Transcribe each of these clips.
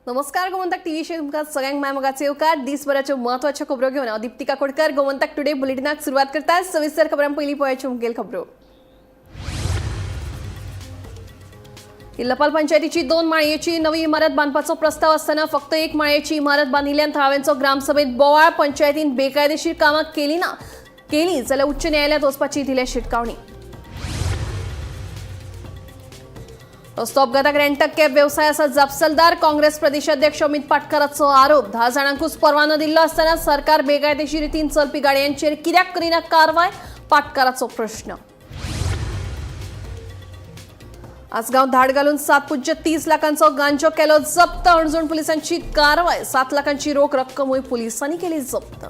नमस्कार Gomantak TV show तुमका सगळ्यांक माय मोगाचे येवकार दिसभराच्यो म्हत्वाच्यो खबरो घेवन हांव दीप्तिका कोडकर गोमंतक टुडे बुलेटिनाक सुरवात करतात. सविस्तर खबरां पयलीं पळोवयाच्यो मुखेल खबरो. किल्लपाल पंचायतीची 2 माळयेची नवी इमारत बांदपाचो प्रस्ताव आसतना फक्त 1 माळयेची इमारत बांदिल्ल्यान थळाव्यांचो ग्रामसभेत बोवाळ. पंचायतीन बेकायदेशीर कामां केली जाल्यार उच्च न्यायालयात वचपाची दिल्या शिटकावणी. रस्तो अपघाताक रेंटक कॅब व्यवसाय आसा जापसालदार. काँग्रेस प्रदेशाध्यक्ष अमित पाटकरांचो आरोप. 10 जाणांकूच परवानो दिल्लो आसतना सरकार बेकायदेशीर रितीन चलपी गाडयांचेर कित्याक करिना कारवाय, पाटकरांचो प्रश्न. आसगांव धाड घालून 7.30 लाखांचो गांजो केलो जप्त. अणजूण पुलिसांची कारवाय. 7 लाखांची रोख रक्कमूय पुलिसांनी केली जप्त.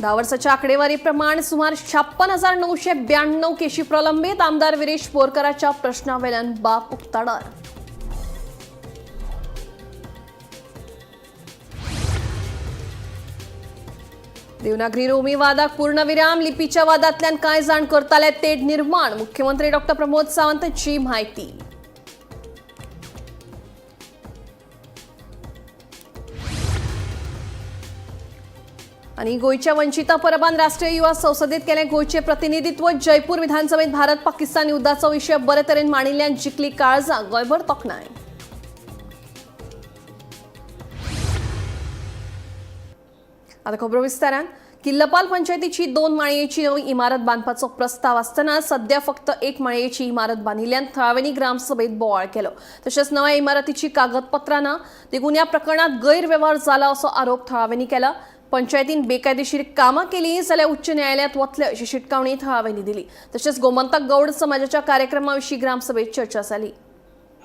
10 वर्साच्या आकडेवारी प्रमाण सुमार 56,992 केशी प्रलंबित. आमदार विरेश बोरकरांच्या प्रश्नावेल्यान बाप उक्ताडार. देवनागरी रोमी वादाक पूर्णविराम. लिपीच्या वादांतल्यान कांय जाण करताले तेढ निर्माण. मुख्यमंत्री डॉ. प्रमोद सावंतची म्हायती. आणि गोयच्या वंचिता परबान राष्ट्रीय युवा संसदेत केले गोयचे प्रतिनिधित्व. जयपूर विधानसभेत भारत पाकिस्तान युद्धाचो विषय बरे तरेन मांडिल्ल्यान जिखली काळजां. गोंयभर तोखणाय. आता खबरो विस्तारान. किल्लपाल पंचायतीची 2 माळयेची नवी इमारत बांदपाचो प्रस्ताव आसतना सध्या फक्त 1 माळयेची इमारत बांदिल्ल्यान थळाव्यांनी ग्रामसभेत बोवाळ केलो. तशेंच नव्या इमारतीची कागदपत्रां ना देखून ह्या प्रकरणात गैरव्यवहार जाला असो आरोप थळाव्यांनी केला. पंचायतीन बेकायदेशीर कामां केली जाल्यार उच्च न्यायालयात वतले अशी शिटकावणी थळाव्यांनी दिली. तशेंच गोमंतक गौड समाजाच्या कार्यक्रमाविशीं ग्रामसभेत चर्चा जाली.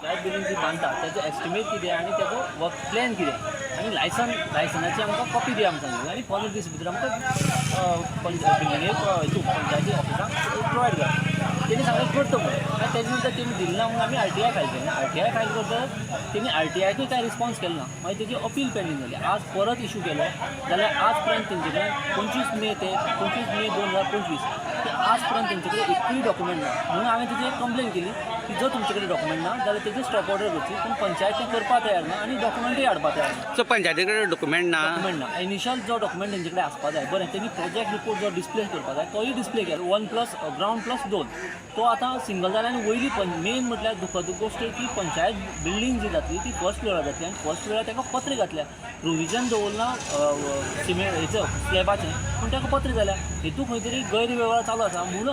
बिल्डिंग जी बांदता त्याचो एस्टिमेट कितें आनी तेजो वर्क प्लॅन कितें आनी लायसनाची आमकां कॉपी दिया आमकां सांगिल्लें आनी 15 दीस भितर आमकां बिल्डिंगेक पंचायती ऑफिसाक प्रोवायड करा. तेणी सांगलें करता म्हणून आनी तेजे नंतर तेणी दिलें ना म्हणून आमी RTI फायल केलें. RTI फायल करता तेणी RTIकूय कांय रिस्पॉन्स केलो ना. मागीर तेजी अपील पेंडींग जाली. आज परत इशू केलो जाल्यार आज पर्यंत तेंचे कडेन 25 मे ते 25 मे 2025 ते आज पर्यंत तेंचे कडेन एकूय डॉक्युमेंट ना. म्हणून हांवें तेजी एक कंप्लेन केली की जर तुमचे कडेन डॉक्युमेंट ना जाल्यार तेजी स्टॉप ऑर्डर करची. पूण पंचायत तें करपाक तयार ना आनी डॉक्युमेंटूय हाडपाक तयार ना. सो पंचायती कडेन डॉक्युमेंट ना. इनिशियल जो डॉक्युमेंट तेंचे कडेन आसपाक जाय. बरें तेणी प्रोजेक्ट रिपोर्ट जो डिस्प्ले करपाक जाय तोय डिस्प्ले केलो. 1+ ग्राउंड +2 तो आतां सिंगल जाल्यार आनी वयली मेन म्हटल्यार दुखद गोश्ट की पंचायत बिल्डींग जी जातली ती फर्स्ट फ्लोरार जातली आनी फर्स्ट फ्लोरार ताका पत्र घातल्या. प्रोविजन दवरना सिमेंट हेचो स्लॅबाचें पूण ताका पत्र जाल्या. हेतून खंय तरी गैरव्यवहार चालू आसा म्हणून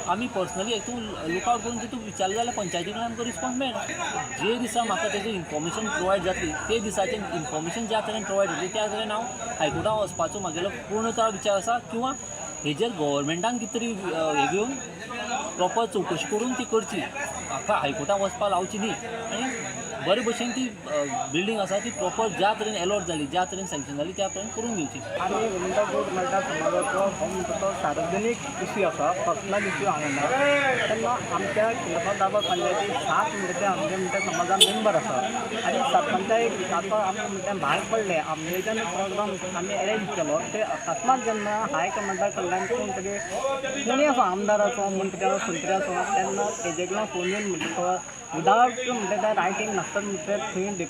आमी पर्सनली हेतून लुकआवट करून तितून विचारलें जाल्यार पंचायती कडल्यान आमकां रिस्पॉन्स मेळना. जे दिसा म्हाका तेजी इन्फॉर्मेशन प्रोवायड जातली ते दिसाचें इन्फॉर्मेशन ज्या तरेन प्रोवायड जातली त्या तरेन हांव हायकोर्टाक वचपाचो म्हागेलो पूर्णतः विचार आसा किंवा हेजेर गव्हर्मेंटान कितें तरी हे घेवन प्रॉपर चवकशी करून ती करची. म्हाका हायकोर्टाक वचपाक लावची न्ही आनी बरे भशेन ती बिल्डींग आसा ती प्रॉपर ज्या तरेन अलॉट जाली ज्या तरेन सँक्शन जाली त्या तरेन करून घेवची. आनी गोमंतक गौड मल्टा समाजाचो हो म्हणटा तो सार्वजनीक इश्यू आसा, पर्सनल इश्यू हांगा ना. तेन्ना आमच्या किल्लपाल दाबा पंचायती 7 म्हणटा आमच्या समाजान मेंबर आसा आनी सरपंचाक आतां आमी म्हणटा भायर पडले. आमच्या प्रोग्राम आमी अरेंज केलो ते अकस्मात जेन्ना हाय कमांडा कडल्यान कोण तरी कोणी असो आमदाराचो म्हणटा संत्र्याचो तेन्ना तेजे कडल्यान फोन येवन म्हणटा तो विदावट म्हणटा ते रायटींग नासता म्हणटा थंय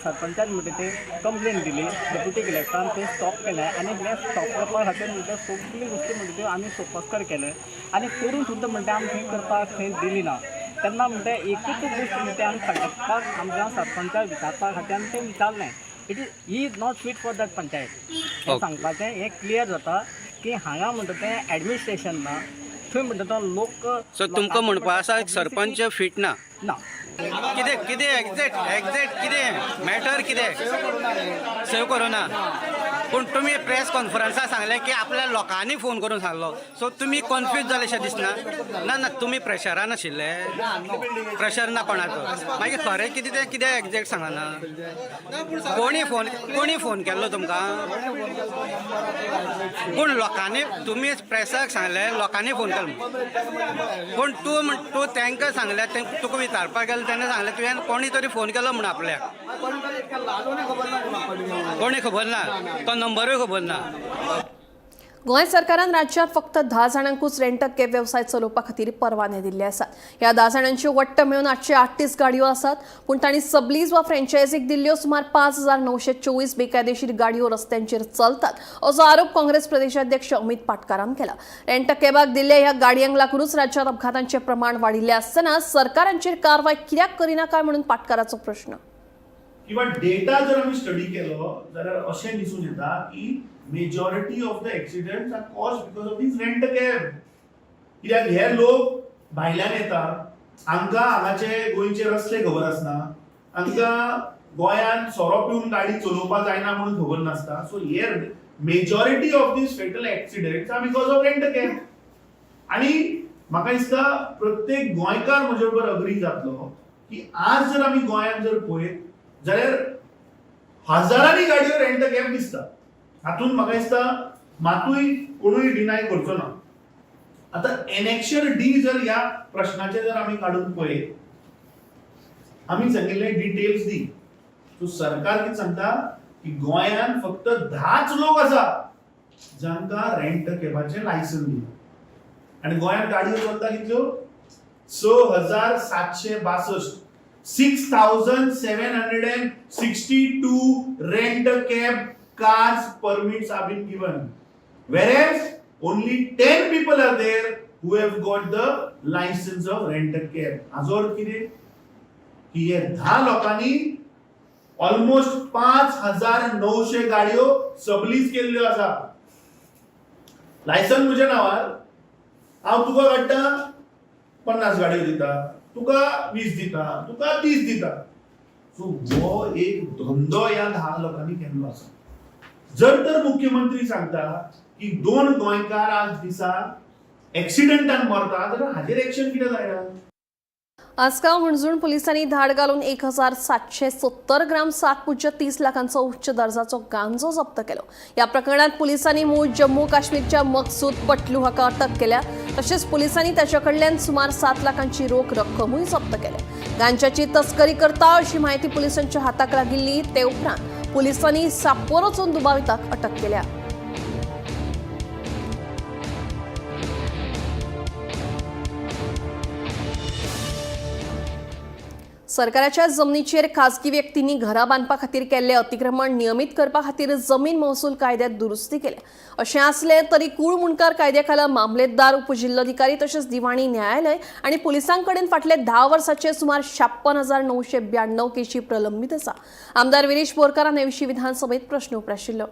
सरपंचान म्हणटा ते कंप्लेन दिली. डेप्युटी कलेक्टरान ते स्टॉप केलें आनी हे स्टॉप करपा खातीर म्हणटा सगळी गोश्टी म्हणटा त्यो आमी सोपस्कर केले आनी करून सुद्दां म्हणटा आमी थंय करपाक थंय दिली ना. तेन्ना म्हणटा एकूच गोश्ट म्हणटा आमी कंडक्टराक आमच्या सरपंचाक विचारपा खातीर आमी तें विचारलें. He is not fit for that panchayat. हें सांगपाचें हें क्लियर जाता की हांगा म्हणटा तें एडमिनिस्ट्रेशन ना. थंय म्हणटा तो लोक सो तुमकां म्हणपा आसा सरपंच फिट ना. ना कितें कितें एग्जॅक्ट कितें मॅटर कितें सेव करूना. पूण तुमी प्रेस कॉन्फरन्साक सांगलें की आपल्या लोकांनी फोन करून सांगलो. सो तुमी कन्फ्यूज जालेशें दिसना. ना तुमी प्रेशरान आशिल्ले. प्रेशर ना कोणाचो. मागीर खरें कितें तें कितें एग्जॅक्ट सांगना. कोणी फोन केल्लो तुमकां. पूण लोकांनी तुमी प्रेसाक सांगलें लोकांनी फोन केलो. पूण तूं तांकां सांगलें तुका विचारपाक गेलो तेन्ना सांगलें तुवें कोणी तरी फोन केलो म्हूण आपल्याक. कोणी खबर ना. तो नंबरूय खबर ना. गोंय सरकारान राज्यांत फक्त 10 जाणांकूच रेंट अ कॅब वेवसाय चलोवपा खातीर परवाने दिल्ले आसात. ह्या 10 जाणांच्यो वट्ट मेळून 838 गाडयो आसात, पूण तांणी सबलीज वा फ्रँचायझीक दिल्ल्यो सुमार 5,924 बेकायदेशीर गाडयो रस्त्यांचेर चलतात असो आरोप काँग्रेस प्रदेशाध्यक्ष अमित पाटकारान केला. रेंट अ कॅबाक दिल्ल्या ह्या गाडयांक लागूनच राज्यांत अपघातांचें प्रमाण वाडिल्लें आसतना सरकारांचेर कारवाय कित्याक करिना काय म्हणून पाटकाराचो प्रश्न. किंवा डेटा जर आम्ही स्टडी केलो जाल्यार अशें दिसून येता की majority of the accidents are caused because of these rent a cab. कित्याक हे लोक भायल्यान येता, हांकां हांगाचे गोंयचे रस्ते खबर आसना, हांकां गोंयांत सोरो पिवन गाडी चलोवपा जायना म्हणून खबर नासता. सो हे majority of these fatal accidents are because of rent a cab. आनी म्हाका दिसता प्रत्येक गोंयकार म्हजे बरोबर अग्री जातलो की आज जर आमी गोंयांत जर पळयत जाल्यार हजारांनी गाडयो रेंट अ कॅब दिसता. हातून म्हाका दिसता मातूय कोणूय डिनाय करचो ना. आता एनेक्शर डी जर ह्या प्रश्नाचे जर आमी काडून पळयत, आमी सांगिल्ले डिटेल्स दी. सो सरकार कितें सांगता की गोंयांत फक्त 10च लोक आसा जांकां रेंट अ कॅबाचें लायसन दिलां. आनी गोंयांत गाडयो चलता कितल्यो? 6,762 6,762 rent a cab cars permits have been given, whereas only 10 people are there who have got the license of rent a cab. Azor कितें की हे 10 लोकांनी ऑलमोस्ट 5,900 गाडयो सबलीज केल्ल्यो आसा. लायसन म्हज्या नांवार, हांव तुका काडटा 50 गाडयो दिता, तुका 20 दिता, तुका 30 दिता. सो हो एक धंदो ह्या 10 लोकांनी केल्लो आसा. जर तर मुख्यमंत्री सांगता की 2 गोंयकार आज दिसा एक्सिडेंटान मरता जाल्यार हाजेर एक्शन कितें जायना? आसगांव म्हणजूण पुलिसांनी धाड घालून 1,770 ग्राम 7.30 लाखांचो उच्च दर्जाचो गांजो जप्त केलो. या प्रकरणात पुलिसांनी मूळ जम्मू काश्मीरच्या मकसूद पटलू हाका अटक केल्या. तसेच पुलिसांनी त्याच्याकडल्यान सुमार 7 लाखांची रोख रक्कमूय जप्त केल्या. गांजाची तस्करी करता अशी माहिती पुलिसांच्या हाताक लागिल्ली. ते उपरांत पुलिसांनी सापोर वचून दुबाविताक अटक केल्या. सरकाराच्या जमनीचेर खासगी व्यक्तींनी घरां बांदपा खातीर केल्ले अतिक्रमण नियमीत करपा खातीर जमीन महसूल कायद्यात दुरुस्ती केल्या. अशें आसलें तरी कूळ मुणकार कायद्या खाला मामलेदार, उपजिल्लोधिकारी तशेंच दिवाणी न्यायालय आनी पुलिसां कडेन फाटले 10 वर्सांचे सुमार 56,992 केशी प्रलंबीत आसा. आमदार विरेश बोरकारान हे विशीं विधानसभेत प्रश्न उपराशिल्लो.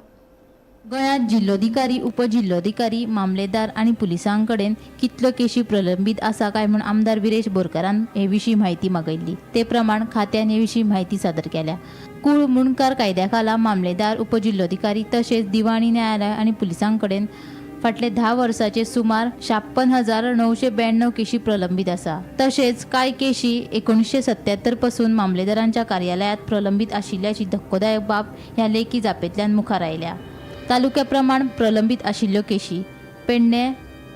गोंयांत जिल्लोधिकारी, उपजिल्लोधिकारी, मामलेदार आणि पुलिसांकडेन कितल्यो केशी प्रलंबीत आसा काय म्हूण आमदार विरेश बोरकारान हे विशीं म्हायती मागयल्ली. ते प्रमाण खात्यान हे विशीं म्हायती सादर केल्या. कूळ मुणकार कायद्या खाला मामलेदार, उपजिल्लोधिकारी तशेंच दिवाणी न्यायालय आणि पुलिसांकडेन फाटले 10 वर्सांचे सुमार 56,992 केशी प्रलंबीत आसा. तशेंच कांय केशी 1977 पासून मामलेदारांच्या कार्यालयात प्रलंबीत आशिल्ल्याची धक्कोदायक बाब ह्या लेखी जापेंतल्यान मुखार आयल्या. तालुक्या प्रमाण प्रलंबीत आशिल्ल्यो केशी: पेडणे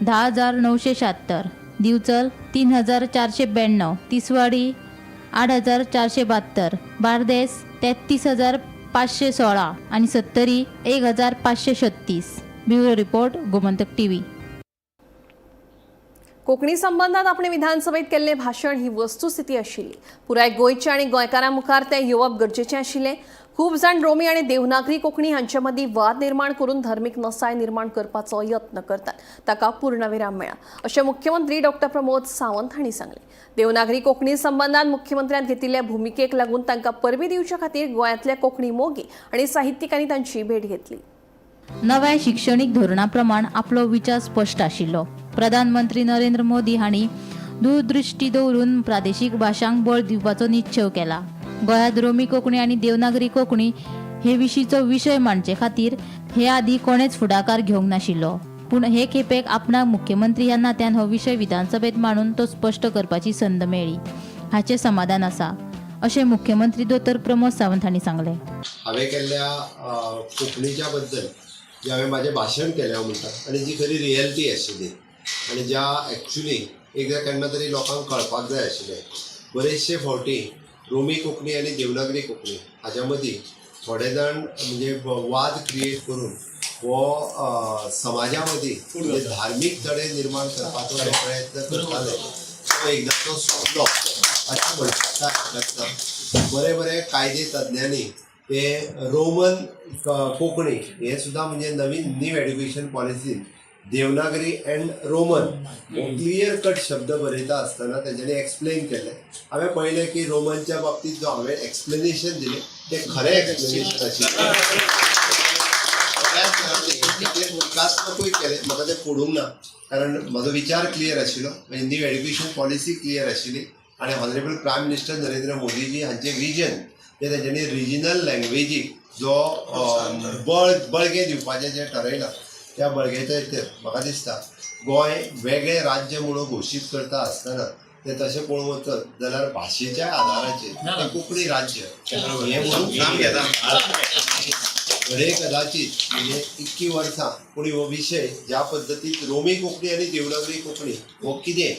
10,976, दिवचल 3,492, तिसवाडी 8,472, बार्देस 33,516 आणि सत्तरी 1,536. Bureau report, Gomantak TV. Konkani संबंधात आपणे विधानसभेत केल्लें भाशण ही वस्तुस्थिती आशिल्ली. पुराय गोंयचे आनी गोंयकारां मुखार तें येवप गरजेचें आशिल्लें. खूब जाण रोमी आनी देवनागरी कोंकणी हांचे मदीं वाद निर्माण करून धर्मीक नसाय निर्माण करपाचो यत्न करतात. ताका पूर्णविराम मेळ्ळा अशें मुख्यमंत्री डॉ. प्रमोद सावंत हांणी सांगलें. देवनागरी कोंकणी संबंधात मुख्यमंत्र्यान घेतिल्ल्या भुमिकेक लागून तांकां परबीं दिवचे खातीर गोंयांतल्या कोंकणी मोगी आनी साहित्यिकांनी तांची भेट घेतली. नव्या शिक्षणीक धोरणा प्रमाण आपलो विचार स्पश्ट आशिल्लो. प्रधानमंत्री नरेंद्र मोदी हांणी दूरदृश्टी दवरून प्रादेशीक भाशांक बळ दिवपाचो निश्चय केला. गोंयांत रोमी कोंकणी आनी देवनागरी कोंकणी हे विशींचो विशय मांडचे खातीर हे आदी कोणेच फुडाकार घेवंक नाशिल्लो. पूण हे खेपेक आपणाक मुख्यमंत्री ह्या नात्यान हो विशय विधानसभेत मांडून तो स्पश्ट करपाची संद मेळ्ळी हाचे समाधान आसा अशें मुख्यमंत्री डॉ. प्रमोद सावंत हांणी सांगलें. हांवें केल्ल्या कोंकणीच्या बद्दल जे हांवें म्हाजें भाशण केलें म्हणटात आनी जी खरी रियलिटी आशिल्ली आनी ज्या एक्चुली एकदां केन्ना तरी लोकांक कळपाक जाय आशिल्लें. बरेचशे फावटी रोमी कोंकणी आनी देवनागरी कोंकणी हाच्या मदीं थोडे जाण म्हणजे वाद क्रिएट करून हो समाजामध्ये जे धार्मिक तडे निर्माण करपाचो जो प्रयत्न करताले तो एकदा तो सोडलो अशें म्हणटा. बरे बरे कायदे तज्ञांनी ते रोमन कोंकणी हे सुद्धा म्हणजे नवीन न्यू एड्युकेशन पॉलिसीन Devanagari and Roman clear cut शब्द बरयता आसतना तेंच्यांनी एक्सप्लेन केले. हांवें पळयलें की रोमनच्या बाबतींत जो हांवें एक्सप्लेनेशन दिलें तें खरें एक्सप्लेनेशन आशिल्लें. मुखात्मकूय केलें म्हाका तें पडूंक ना कारण म्हजो विचार क्लियर आशिल्लो म्हणजे न्यू एड्युकेशन पॉलिसी क्लियर आशिल्ली आनी honourable prime minister Narendra Modiji हांचें विजन ते तेंच्यांनी रिजनल लँग्वेजीक जो बळगें दिवपाचें जें ठरयलां त्या बळगेच्या हेचेर म्हाका दिसता गोंय वेगळें राज्य म्हणून घोशीत करता आसतना ते तशें पळोवंक वचत जाल्यार भाशेच्या आदाराचेर तें कोंकणी राज्य हें म्हणून काम घेता. घडये कदाचित म्हणजे इतकी वर्सां पूण हो विशय ज्या पद्दतीन रोमी कोंकणी आनी देवनागरी कोंकणी हो कितें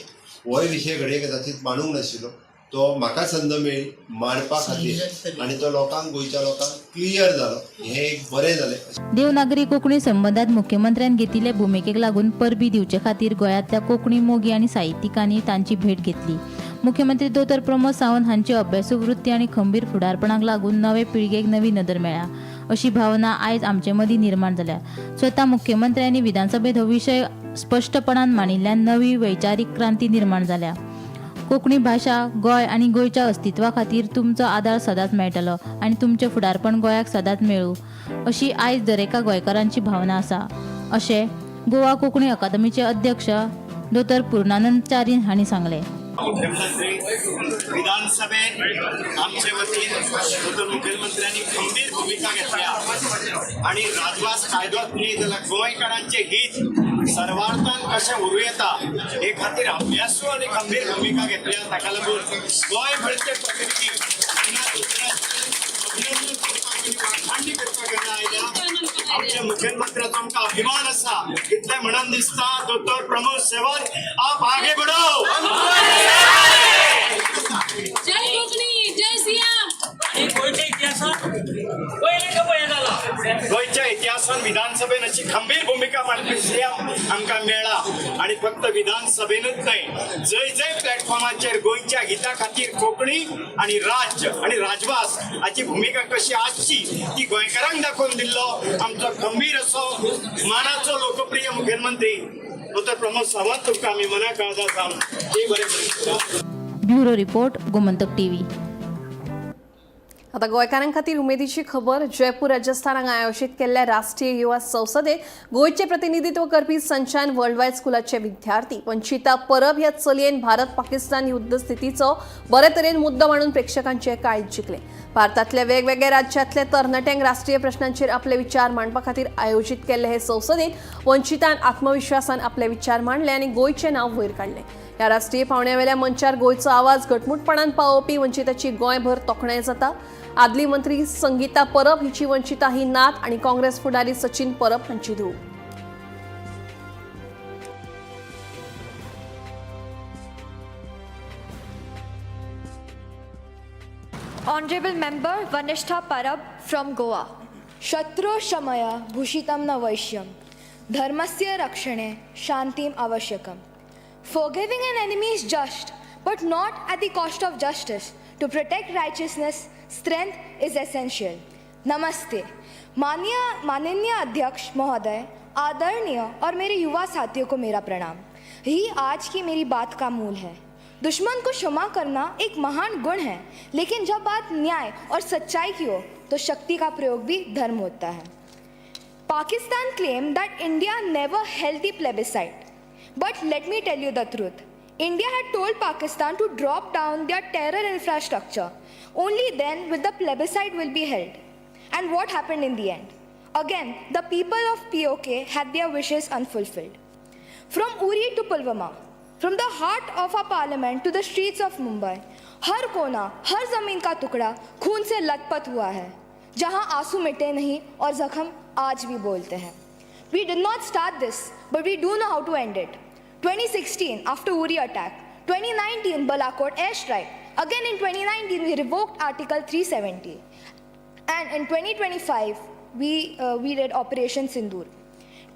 होय विशय घडये कदाचित मांडूंक नाशिल्लो. तो म्हाका संद मेळ्ळी मांडपा खातीर आनी तो लोकांक गोंयच्या लोकांक क्लियर जालो. हें एक बरें जालें. देवनागरी कोंकणी संबंधात मुख्यमंत्र्यान घेतिल्ले भुमिकेक लागून परबी दिवचे खातीर गोंयांतल्या कोंकणी मोगी आनी साहित्यिकांनी तांची भेट घेतली. मुख्यमंत्री दोतोर प्रमोद सावंत हांची अभ्यासू वृत्ती आनी खंबीर फुडारपणाक लागून नवे पिळगेक नवी नदर मेळ्ळ्या अशी भावना आयज आमचे मदीं निर्माण जाल्या. स्वता मुख्यमंत्र्यांनी विधानसभेत हो विशय स्पश्टपणान मांडिल्ल्यान नवी वैचारीक क्रांती निर्माण जाल्या. कोंकणी भाशा गोंय आनी गोंयच्या अस्तित्वा खातीर तुमचो आदार सदांच मेळटलो आनी तुमचें फुडारपण गोंयाक सदांच मेळूं अशी आयज दरेका गोंयकारांची भावना आसा अशें गोवा कोंकणी अकादमीचे अध्यक्ष दोतोर पूर्णानंद च्यारीन हांणी सांगलें. मुख्यमंत्री विधानसभेत आमचे वतीन दोतोर मुखेलमंत्र्यांनी खंबीर भूमिका घेतल्या आणि राजवास कायदो न्ही जाल्यार गोंयकारांचे हित सर्वार्थान कशें उरूं येता हे खातीर अभ्यासू आनी खंबीर भूमिका घेतल्या. ताका लागून गोंय भरचे प्रतिनिधी वाखाणणी करपाक येता आयल्या. आमच्या मुखेलमंत्र्याचो आमकां अभिमान आसा इतलें म्हणून दिसता दोतोर प्रमोद सावंत आप आगे बढ़ो. जय कोकणी जय सियाम. गोंयच्या इतिहासान विधानसभेन अशी खंबीर भूमिका मांडपी आमकां मेळ्ळा आणि फक्त विधानसभेनूच न्हय जय जय प्लॅटफॉर्माचेर गोंयच्या हिता खातीर कोंकणी आणि राज्य आणि राजवास हाची भूमिका कशी आसची ती गोंयकारांक दाखोवन दिल्लो आमचो खंबीर असो मानाचो लोकप्रिय मुखेलमंत्री दोतोर प्रमोद सावंत तुमकां आमी मना काळजा जावन ते बरें. Bureau report Gomantak TV. आता गोंयकारां खातीर उमेदीची खबर. जयपूर राजस्थान हांगा आयोजीत केल्ल्या राष्ट्रीय युवा संसदेत गोंयचे प्रतिनिधित्व करपी सनशायन वर्ल्ड वायड स्कुलाचे विद्यार्थी वंचिता परब ह्या चलयेन भारत पाकिस्तान युद्ध स्थितीचो बरे तरेन मुद्दो मांडून प्रेक्षकांचे काळीज जिखले. भारतांतल्या वेगवेगळ्या राज्यांतले तरणाट्यांक राष्ट्रीय प्रश्नांचेर आपले विचार मांडपा खातीर आयोजीत केल्ले हे संसदेत वंचितान आत्मविश्वासान आपले विचार मांडले आनी गोंयचें नांव वयर काडलें. ह्या राष्ट्रीय पावण्यावेल्या मंचार गोंयचो आवाज घटमुटपणान पावोवपी वंचिताची गोंयभर तोखणाय जाता. आदली मंत्री संगीता परब हिची वंचिता ही नात आनी काँग्रेस फुडारी सचिन परब हांची धूव. Honorable Member Vanishtha Parab from Goa. Shatru Shamaya Bhushitam na Vaishyam. Dharmasya Rakshane Shantim Avashyakam. Forgiving an enemy is just, but not at the cost of justice. To protect righteousness, strength is essential. Namaste. माननीय अध्यक्ष महोदय, आदरणीय और मेरे युवा साथियों को मेरा प्रणाम. यही आज की मेरी बात का मूल है. दुश्मन को क्षमा करना एक महान गुण है, लेकिन जब बात न्याय और सच्चाई की हो तो शक्ति का प्रयोग भी धर्म होता है. Pakistan claimed that India never held the plebiscite. But let me tell you the truth. India had told Pakistan to drop down their terror infrastructure. Only then will the plebiscite will be held. And what happened in the end? Again, the people of POK had their wishes unfulfilled. From Uri to Pulwama, from the heart of our parliament to the streets of Mumbai, हर कोना, हर जमीन का टुकड़ा खून से लथपथ हुआ है, जहां आंसू मिटे नहीं और जख्म आज भी बोलते हैं. We did not start this, but we do know how to end it. 2016, after Uri attack. 2019, Balakot airstrike. Again in 2019, we revoked Article 370. And in 2025, we did Operation Sindoor.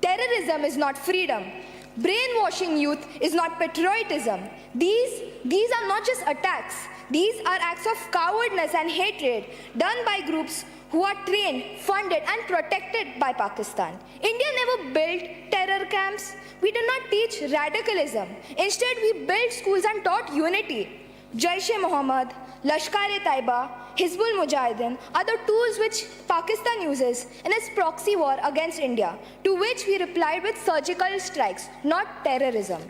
Terrorism is not freedom. Brainwashing youth is not patriotism. These are not just attacks. These are acts of cowardness and hatred done by groups who are trained, funded and protected by Pakistan. India never built terror camps. We did not teach radicalism. Instead, we built schools and taught unity. Jaish-e-Mohammed, Lashkar-e-Taiba, Hizbul Mujahideen are the tools which Pakistan uses in its proxy war against India, to which we replied with surgical strikes, not terrorism.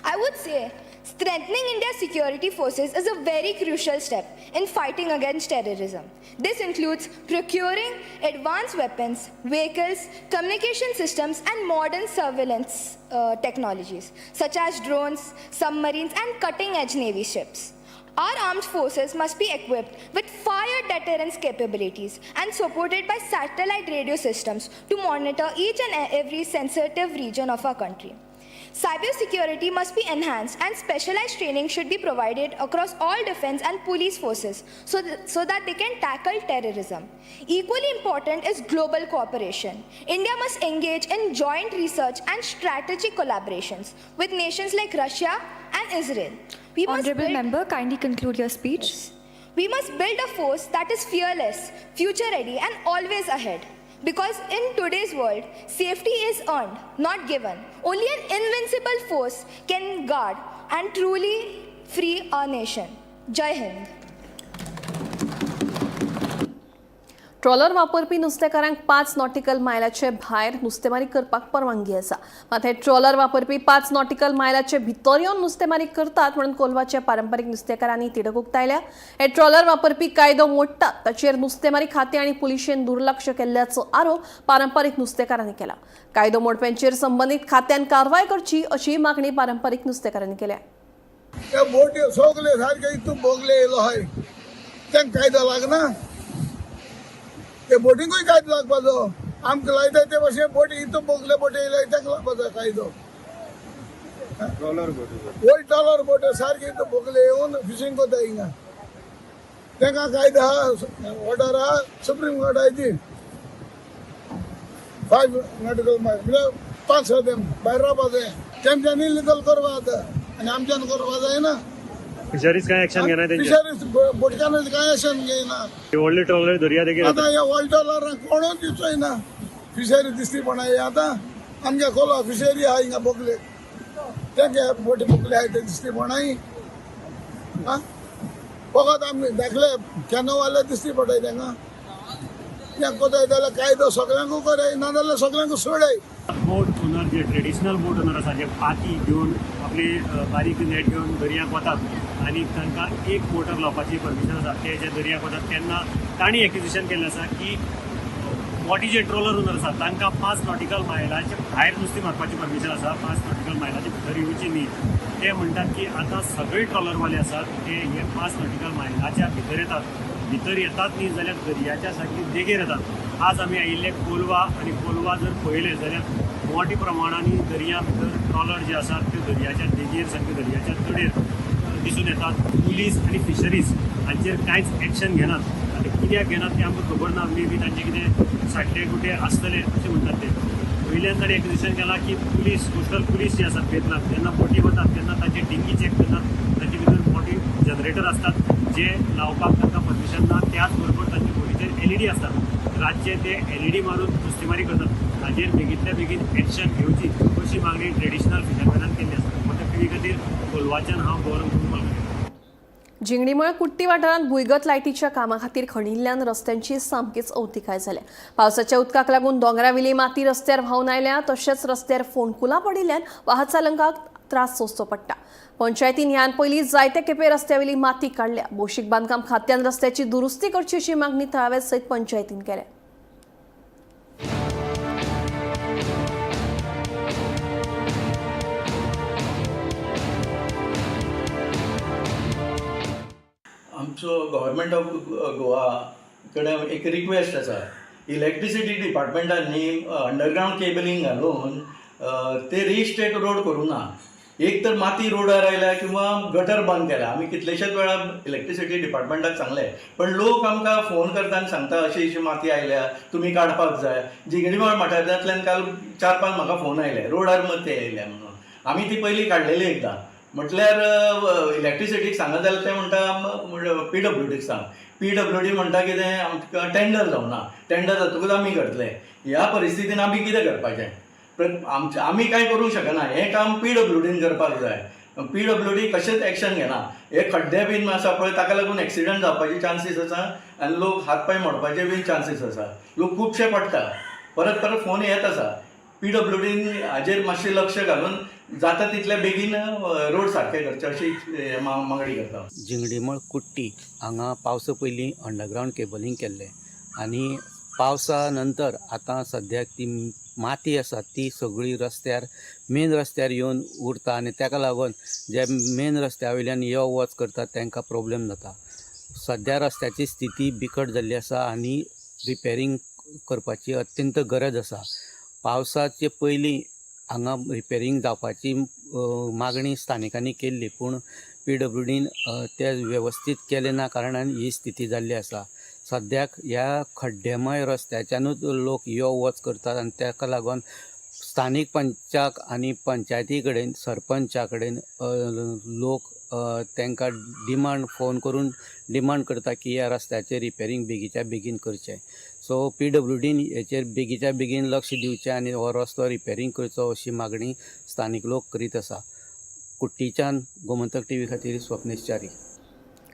I would say strengthening India's security forces is a very crucial step in fighting against terrorism. This includes procuring advanced weapons, vehicles, communication systems, and modern surveillance technologies, such as drones, submarines, and cutting-edge Navy ships. Our armed forces must be equipped with fire deterrence capabilities and supported by satellite radio systems to monitor each and every sensitive region of our country. Cybersecurity must be enhanced and specialized training should be provided across all defense and police forces so that they can tackle terrorism. Equally important is global cooperation. India must engage in joint research and strategic collaborations with nations like Russia and Israel. Honorable member, kindly conclude your speech. We must build a force that is fearless, future-ready, and always ahead. Because in today's world, safety is earned, not given. Only an invincible force can guard and truly free our nation. Jai Hind. Trawler वापरपी नुस्तेकारांक 5 nautical मायलाचे भायर नुस्तेमारी करपाक परवानगी आसा. मात हे trawler वापरपी 5 नॉटिकल मायलाचे भितर येवन नुस्तेमारी करतात म्हणून कोलवाच्या पारंपारीक नुस्तेकारांनी तिडक उक्तायल्या. हे ट्रॉलर वापरपी कायदो मोडटात ताचेर नुस्तेमारी खातें आनी पुलिशेन दुर्लक्ष केल्ल्याचो आरोप पारंपारीक नुस्तेकारांनी केला. कायदो मोडप्यांचेर संबंदीत खात्यान कारवाय करची अशी मागणी पारंपारीक नुस्तेकारांनी केल्या. त्या बोटी सगळे सारखे इतून भोगले येयलो हाय तांकां कायदो लागना. ते बोटींकूय कायदो लागपाचो. आमकां लायता ते भाशेन बोटी इतून भोगले बोटी येयले तांकां लागपाचो कायदो. ओल्ड ट्रॉलर बोट सारखे इतून भोगले येवन फिशींग कोता हिंगा तांकां कायदो आहा, ऑर्डर आहा सुप्रीम कोर्टाची 5 नॉटिकल मायल म्हणजे 5 भायर रावपाचें. तेमच्यांनी लिगल करपा जाता आनी आमच्यान करपा जायना. फिशरीज काय ऍक्शन घेणार फिशरीज बोटकारांची काय ऍक्शन घेयना. व्हडले ट्रॉलर दर्या देगेर आतां ह्या व्हडल्या ट्रॉलरांक कोणूच दिसचोय ना. फिशरी दिसती पण आतां आमच्या खोला फिशरी आहा हिंगा बोगले तेंगे बोटी बोगले आहाय ते दिसती पणाय. फकत आमी दाखले कॅनोवाले दिसती पडटाय तांकां. तें कोताय जाल्यार कायदो सगळ्यांकू कराय नाजाल्यार सगळ्यांकू सोडाय. बोट ओनर जे ट्रेडिशनल बोट ओनर आसा जे पाती घेवन आपली बारीक नेट घेवन दर्याक वतात आनी तांकां एक मोटर लावपाची परमिशन आसा. ते जे दर्याक वतात तेन्ना तांणी एक्विजिशन केल्लें आसा की मोठी जे ट्रॉलर ओनर आसा तांकां 5 नॉटिकल मायलाचे भायर नुस्तें मारपाची परमिशन आसा. 5 नॉटिकल मायलाचे भितर येवची न्ही. ते म्हणटात की आतां सगळे ट्रॉलरवाले आसात ते हे 5 नॉटिकल मायलाच्या भितर येतात न्ही जाल्यार दर्याच्या सारकी देगेर येतात. आज आमी आयिल्ले कोलवा आनी कोलवा जर पळयलें जाल्यार मोठ्या प्रमाणांनी दर्या भितर ट्रॉलर जे आसात ते दर्याच्या देगेर सारके दर्याच्या तडेर दिसून येतात. पुलीस आनी फिशरीज हांचेर कांयच एक्शन घेनात. आनी कित्याक घेनात तें आमकां खबर ना. मे बी तांचे कितें साठे कुठे आसतले अशें म्हणटात ते. वयल्यान ताणें एक्विजिशन केलां की पुलीस कोस्टल पुलीस जे आसात पेरनाक जेन्ना बोटी वतात तेन्ना तांचे डिंगी चॅक करतात. तांचे भितर मोठी जनरेटर आसतात जे लावपाक तांकां परमिशन ना. त्याच बरोबर तांचे बोटीचेर LED आसतात. रातचे ते LED मारून नुस्तेमारी करतात. हाजेर बेगींतल्या बेगीन एक्शन घेवची अशी मागणी ट्रेडिशनल फिशरमॅनान केल्ली आसा. मोठ्या पिळगे खातीर कोलवाच्यान हांव गौरव कुंबल. जिंगणीमळ कुट्टी वाठारांत भुंयगत लायटीच्या कामा खातीर खणिल्ल्यान रस्त्यांची सामकीच अवतिकाय जाल्या. पावसाच्या उदकाक लागून दोंगरावेली माती रस्त्यार व्हांवन आयल्या. तशेंच रस्त्यार फोंडकुलां पडिल्ल्यान वाहत चालकांक त्रास सोंसचो पडटा. पंचायतीन ह्यान पयलीं जायते खेपे रस्त्यावेली माती काडल्या. भौशीक बांदकाम खात्यान रस्त्याची दुरुस्ती करची अशी मागणी थळाव्या सयत पंचायतीन केल्या. आमचो गव्हर्मेंट ऑफ गोवा कडेन एक रिक्वेस्ट आसा. इलेक्ट्रिसिटी डिपार्टमेंटान न्ही अंडरग्रावंड केबलिंग घालून ते रिस्टेट रोड करूं ना. एक तर माती रोडार आयल्या किंवा गटर बंद केल्या. आमी कितलेशेच वेळा इलेक्ट्रिसिटी डिपार्टमेंटाक सांगले, पण लोक आमकां फोन करता आनी सांगता अशी माती आयल्या, तुमी काडपाक जाय. जिंगडीमाळ वाठारांतल्यान काल 4-5 म्हाका फोन आयले, रोडार माती आयल्या म्हणून. आमी ती पयलीं काडलेली एकदां. म्हटल्यार इलेक्ट्रिसिटीक सांगत जाल्यार ते म्हणटा PWDक सांग. PWD म्हणटा कितें, आमकां टेंडर जावना, टेंडर जातकूच आमी करतले. ह्या परिस्थितीन आमी कितें करपाचें? आमी कांय करूंक शकना. हें काम PWDन करपाक जाय. PWD कशेंच एक्शन घेना. हे खड्डे बीन आसा पळय, ताका लागून एक्सिडंट जावपाचे चान्सीस आसा आनी लोक हात पांय मोडपाचे बीन चान्सीस आसा. लोक खुबशे पडटा. परत परत फोन येत आसा. PWDन हाजेर मातशें लक्ष घालून जाता तितले बेगीन रोड सारके करचे अशी मागणी करता. जिंगडीमळ कुट्टी हांगा पावसा पयलीं अंडरग्रावंड केबलींग केल्लें आनी पावसा नंतर आतां सद्याक ती माती आसा ती सगळी रस्त्यार मेन रस्त्यार येवन उरता आनी ताका लागून जे मेन रस्त्या वयल्यान यो वच करतात तांकां प्रॉब्लेम जाता. सद्या रस्त्याची स्थिती बिकट जाल्ली आसा आनी रिपेरींग करपाची अत्यंत गरज आसा. पावसाचे पयलीं हांगा रिपेरींग जावपाची मागणी स्थानिकांनी केल्ली, पूण PWDन ते वेवस्थीत केले ना कारणान ही स्थिती जाल्ली आसा. सद्याक ह्या खड्डेमय रस्त्याच्यानूच लोक यो वच करतात आनी ताका लागून स्थानीक पंचाक आनी पंचायती कडेन सरपंचा कडेन लोक तांकां फोन करून डिमांड करता की ह्या रस्त्याचें रिपेरींग बेगीच्या बेगीन करचें. सो PWDन हेचेर बेगीच्या बेगीन लक्ष दिवचें आनी हो रस्तो रिपेरींग करचो अशी मागणी स्थानीक लोक करीत आसा. कुट्टीच्यान गोमंतक TV खातीर स्वप्नेश च्यारी.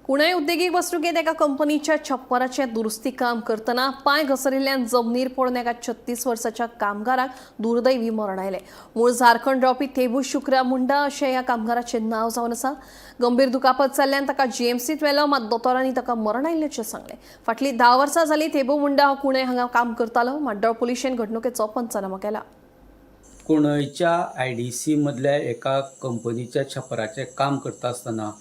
कुणय उद्देगीक वस्तुकेत एका कंपनीच्या छप्पराचें दुरुस्ती काम करतना पांय घसरिल्ल्यान जमनीर पडून एका 36 वर्साच्या कामगाराक दुर्दैवी मरण आयलें. मूळ झारखंड रावपी थेबू शुक्रा मुंडा अशें ह्या कामगाराचें नांव जावन आसा. गंभीर दुखापत जाल्ल्यान ताका GMCत व्हेलो, मात दोतोरांनी ताका मरण आयिल्ल्याचें सांगलें. फाटलीं 10 वर्सां जालीं थेबू मुंडा हो कुणय हांगा काम करतालो. माड्डोळ पुलिशेन घडणुकेचो पंचनामो केला. कुणयच्या IDC मदल्या एका कंपनीच्या छप्पराचें काम करता आसतना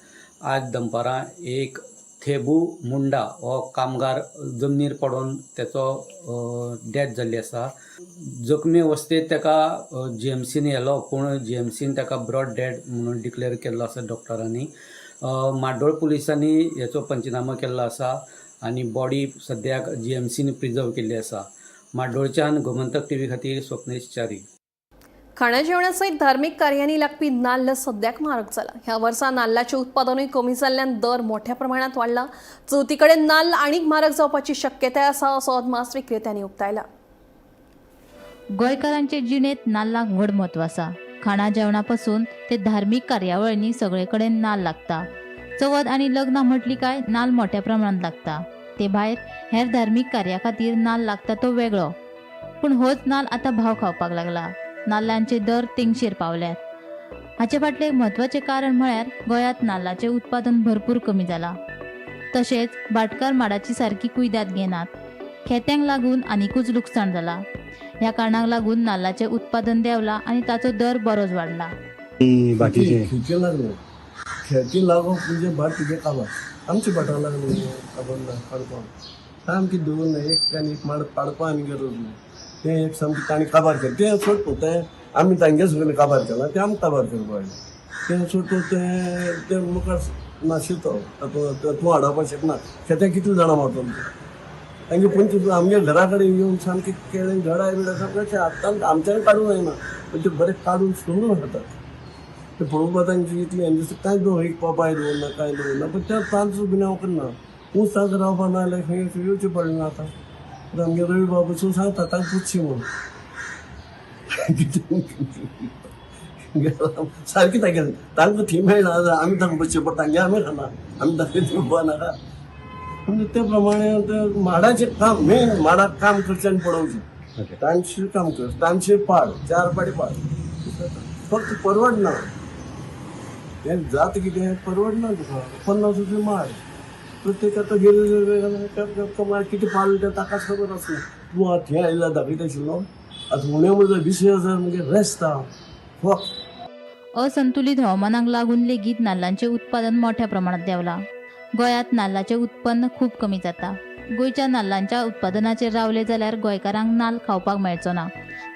आज दनपारां एक थेबू मुंडा हो कामगार जमनीर पडून त्याचो डेथ जाल्ली आसा. जखमी अवस्थेत ताका GMCन येलो, पूण GMCन ताका ब्रॉड डेड म्हणून डिक्लेअर केल्लो आसा डॉक्टरांनी. माड्डोळ पुलिसांनी हेचो पंचनामो केल्लो आसा आनी बॉडी सद्याक GMCन प्रिजर्व केल्ली आसा. माड्डोळच्यान गोमंतक TV खातीर स्वप्नेश च्यारी. खाणा जेवणा सयत धार्मीक कार्यांनी लागपी नाल्ल सद्याक म्हारग जाला. ह्या वर्सा नाल्लाचें उत्पादनूय कमी जाल्ल्यान दर मोठ्या प्रमाणात वाडला. चवथी कडेन नाल्ल आनीक म्हारग जावपाची शक्यताय आसा असो अदमास विक्रेत्यांनी उक्तायला. गोंयकारांचे जिणेंत नाल्लाक व्हड म्हत्व आसा. खाणा जेवणा पासून ते धार्मीक कार्यावळींनी सगळे कडेन नाल्ल लागता. चवथ आनी लग्नां म्हटली काय नाल्ल मोठ्या प्रमाणात लागता. ते भायर हेर धार्मीक कार्या खातीर नाल्ल लागता तो वेगळो. पूण होच नाल्ल आतां भाव खावपाक लागला. नाल्लांचे दर तेंगशेर पावल्यात. हाचे फाटलें म्हत्वाचें कारण म्हळ्यार गोंयांत नाल्लाचें उत्पादन भरपूर कमी जाला. तशेंच भाटकार माडाची सारकी कुयदाद घेनात. खेत्यांक लागून आनीकूच लुकसाण जाला. ह्या कारणाक लागून नाल्लाचें उत्पादन देंवलां आनी ताचो दर बरोच वाडला. खेळती लागून म्हणजे भाट तुगे कामां आमचे भाटाक लागले काबार ना काडपाक सामकी दवरना. एक आनी एक माड काडपा आनी गरज ना. ते एक सामकी ताणी काबार केलें तें सोड पोवता. आमी तांगे सगळें काबार केलां तें आमकां काबार करपा तें सोड पोवता. तें मुखार नाशितो तूं हाडोवपाक शकना. खेत्याक कितले जाणां मारतलो तांगे पंच आमगे घरा कडेन येवन सामकें केळें घडा बिडा सामकें आतां आमच्यान काडूंक जायना, पण ते बरें काडून सोडून हाडटात. ते पळोवपा तांची इतली हें दिसता कांय दवर एक पापाय दवरना कांय दवरना. पण त्या तांचो बिनाव करना. ऊस तांकां रावपा ना जाल्यार खंय येवचें पडना. आतां आमगे रवी बाबा वचून सांगता तांकां पुच्छी म्हणून सारकी तांगे तांकां थी मेळना आमी तांकां पुच्छचें पडटा. तांगे आमी खाना आमी तांगे दिवपा नाका. म्हणजे ते प्रमाणे माडाचें काम मेन माडाक काम करचें आनी पडोवचें. टायमशीर काम कर, टायमशीर पाड, 4 पाडी पाड. फक्त परवडना. हें जाता कितें परवडना तुका. 50 रुपया माड प्रत्येक आतां गेले माड कितें पाडलें तें ताकाच खबर आसना. तूं आतां हें आयला दाखयता आशिल्लो आतां उणें म्हणजे 20,000 म्हणजे रेस्ता फक्त. असंतुलित हवामानाक लागून लेगीत नाल्लांचें उत्पादन मोठ्या प्रमाणात देंवलां. गोंयांत नाल्लाचें उत्पन्न खूब कमी जाता. गोंयच्या नाल्लांच्या उत्पादनाचेर रावले जाल्यार गोंयकारांक नाल्ल खावपाक मेळचो ना.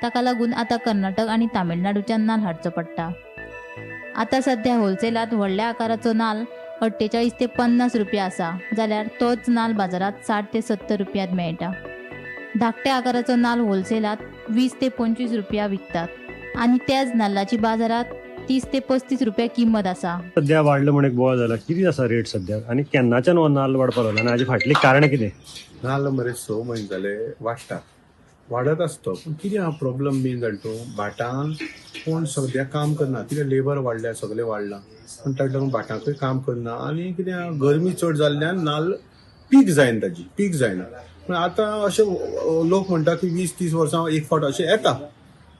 ताका लागून आतां कर्नाटक आनी तामिळनाडूच्यान नाल्ल हाडचो पडटा. आता सध्या होलसेलात व्हडल्या आकाराचो नाल 48 ते 50 रुपया आसा, जाल्यार तोच नाल बाजारात 60 ते 70 रुपयांत मेळटा. धाकट्या आकाराचो नाल होलसेलात 20 ते 25 रुपया विकतात आणि त्याच नाल्लाची बाजारात 30 ते 35 रुपया किंमत आसा. सध्या वाडलं म्हण एक बोवाळ जाला, कितें आसा रेट सध्या आनी केन्नाच्यान हो नाल्ल वाडपाक लागला आनी हाजी फाटली कारणां कितें? नाल्ल मरे 6 म्हयने जाले वाडत आसतो, पूण कितें हा प्रॉब्लम बीन जालो तो भाटान कोण सद्या काम करना, कितें लेबर वाडल्या, सगळें वाडलां, पूण ताका लागून भाटांकूय काम करना आनी कितें गरमी चड जाल्ल्यान नाल्ल पीक जायना. पूण आतां अशें लोक म्हणटा की 20-30 वर्सां एक फावट अशें येता,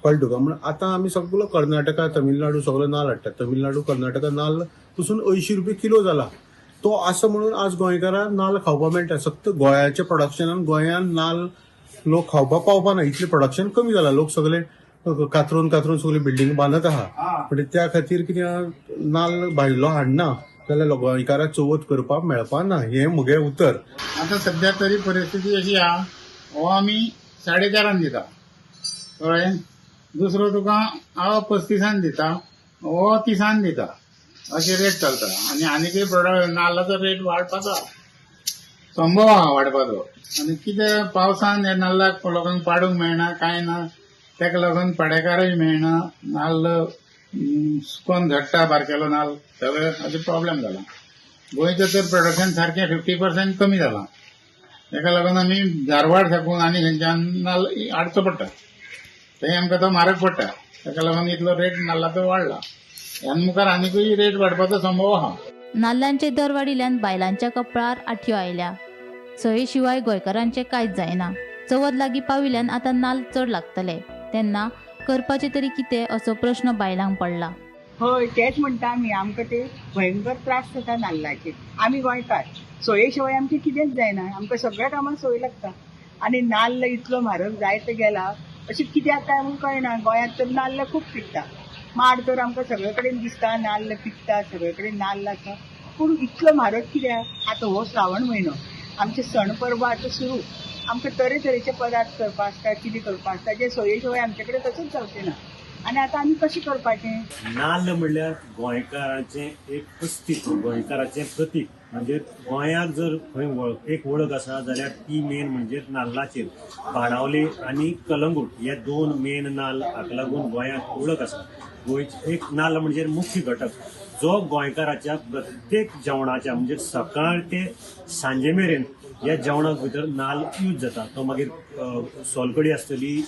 कळ्ळें तुका. म्हण आतां आमी सगळो कर्नाटका, तमिळनाडू सगळो नाल्ल हाडटात. तमिळनाडू, कर्नाटका नाल्ल पसून 80 रुपया किलो जाला. तो आसा म्हणून आज गोंयकारांक नाल्ल खावपाक मेळटा. फक्त गोंयाच्या प्रोडक्शनान गोंयान नाल्ल लोक खावपाक पावपाना, इतलें प्रोडक्शन कमी जाला. लोक सगळे कातरून सगळे बिल्डींग बांदत आहा, पण त्या खातीर कितें नाल्ल भायलो हाडना जाल्यार गोंयकाराक चवथ करपाक मेळपा ना, हें म्हजें उतर. आता सध्या तरी परिस्थिती अशी हा, हो आमी 4.5 दिता, कळ्ळें. दुसरो तुका हांव 35 दिता, हो 30 दिता, अशे रेट चलता. आनी प्रोडक्ट नाल्लाचो रेट वाडपाचो संभव आहा वाडपाचो. आनी कितें पावसान हे नाल्लाक लोकांक पाडूंक मेळना, कांय ना, ताका लागून पाडेकारूय मेळना. नाल्ल सुकोन झडटा, बारकेलो नाल्ल, सगळे अशें प्रॉब्लेम जाला. गोंयचें तर प्रोडक्शन सारकें 50% कमी जालां. ताका लागून आमी धारवाड साकून आनी खंयच्यान नाल्ल हाडचो पडटा, थंय आमकां तो म्हारग पडटा. ताका लागून इतलो रेट नाल्लाचो वाडला. ह्यान मुखार आनीकूय रेट वाडपाचो संभव आहा. नाल्लांचे दर वाडिल्ल्यान बायलांच्या कपळार आठ्यो आयल्या. सये शिवाय गोंयकारांचें कांयच जायना. चवथ लागीं पाविल्ल्यान आतां नाल्ल चड लागतले, तेन्ना करपाचें तरी कितें असो प्रश्न बायलांक पडला. हय, तेच म्हणटा आमी. आमकां ते भयंकर त्रास जाता नाल्लाचे. आमी गोंयकार, सोये शिवाय आमचें कितेंच जायना. आमकां सगळ्या कामाक सोय लागता आनी नाल्ल इतलो म्हारग जायत गेला अशें कित्याक काय म्हूण कळना. गोंयांत तर नाल्ल खूब पिकता, माड तर आमकां सगळे कडेन दिसता नाल्ल पिकता, सगळे कडेन नाल्ल आसा, पूण इतलो म्हारग कित्याक? आतां हो श्रावण म्हयनो, आमचे सण परबो आतां सुरू, आमकां तरेतरेचे पदार्थ करपा आसता, कितें करपा आसता, जे सोये शिवाय आमचे कडेन तशेंच जावचें ना. आनी आतां आमी कशें करपाचें? नाल्ल म्हणल्यार गोंयकाराचें एक अस्तित्व, गोंयकाराचें प्रतीक. म्हणजे गोंयाक जर खंय एक वळख आसा जाल्यार ती मेन म्हणजे नाल्लाचेर. बाणावले आनी कलंगूट हे 2 मेन नाल्ल हाका लागून गोंयाक वळख आसा. गोंयचे एक नाल्ल म्हणजे मुख्य घटक जो गोंयकाराच्या प्रत्येक जेवणाच्या म्हणजे सकाळ ते सांजे मेरेन ह्या जेवणाक भितर नाल्ल यूज जाता. तो मागीर सोलकडी आसतली,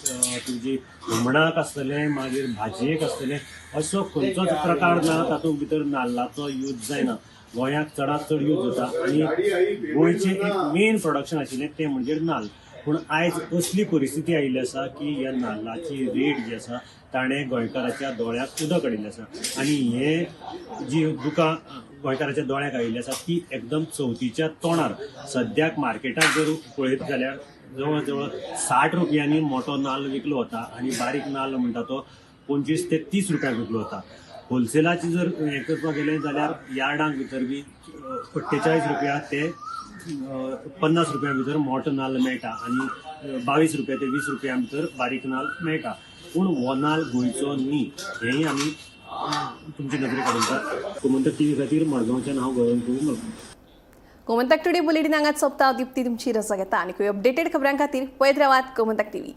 तुजी हुमणाक आसतलें, मागीर भाजयेक आसतलें, असो खंयचोच प्रकार ना तातूंत भितर नाल्लाचो यूज जायना. गोंयाक चडांत चड यूज जाता आनी गोंयचें एक मेन प्रोडक्शन आशिल्लें तें म्हणजे नाल्ल. पूण आयज असली परिस्थिती आयिल्ली आसा की ह्या नाल्लाची रेट जी आसा ताणें गोंयकाराच्या दोळ्याक उदक हाडिल्लें आसा. आनी हें जी दुकां गोंयकाराच्या दोळ्याक आयिल्ली आसा ती एकदम चवथीच्या तोंडार. सद्याक मार्केटाक जर पळयत जाल्यार जवळ जवळ 60 रुपयांनी मोठो नाल्ल विकलो वता आनी बारीक नाल्ल म्हणटा तो 25 ते 30 रुपयांक विकलो वता. होलसेलाची जर हें करपाक गेलें जाल्यार यार्डांक भितर बी 48 रुपया ते 50 रुपया भितर मोठो नाल्ल मेळटा आनी 22 रुपया ते 20 रुपया भितर बारीक नाल्ल मेळटा. पूण हो नाल्ल गोंयचो न्ही, हेंय आमी तुमचे नदरे काडून गोमंतक टीव्ही खातीर मडगांवच्यान हांव गौरव करून. गोमंतक टुडे बुलेटिन हांगाच सोंपता. दिप्ती तुमची रजा घेता आनी अपडेटेड खबरां खातीर पळयत रावात गोमंतक टीव्ही.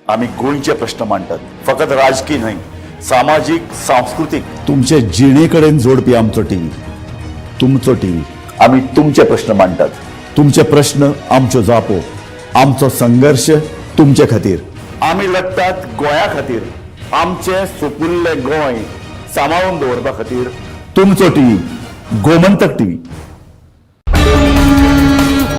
आम्ही गोंयचे प्रश्न मांडटात, फकत राजकीय न्हय, सामाजीक सांस्कृतिक. तुमचे जिणेकडेन जोडपी आमचो टीव्ही, तुमचो टीव्ही. आम्ही तुमचे प्रश्न मांडटात, तुमचे प्रश्न आमच्यो जापो, आमचो संघर्ष तुमचे खातीर. आम्ही लढटात गोंया खातीर, आमचे सोपुल्ले गोंय सांबाळून दवरपा खातीर. तुमचो टीव्ही, गोमंतक टीव्ही.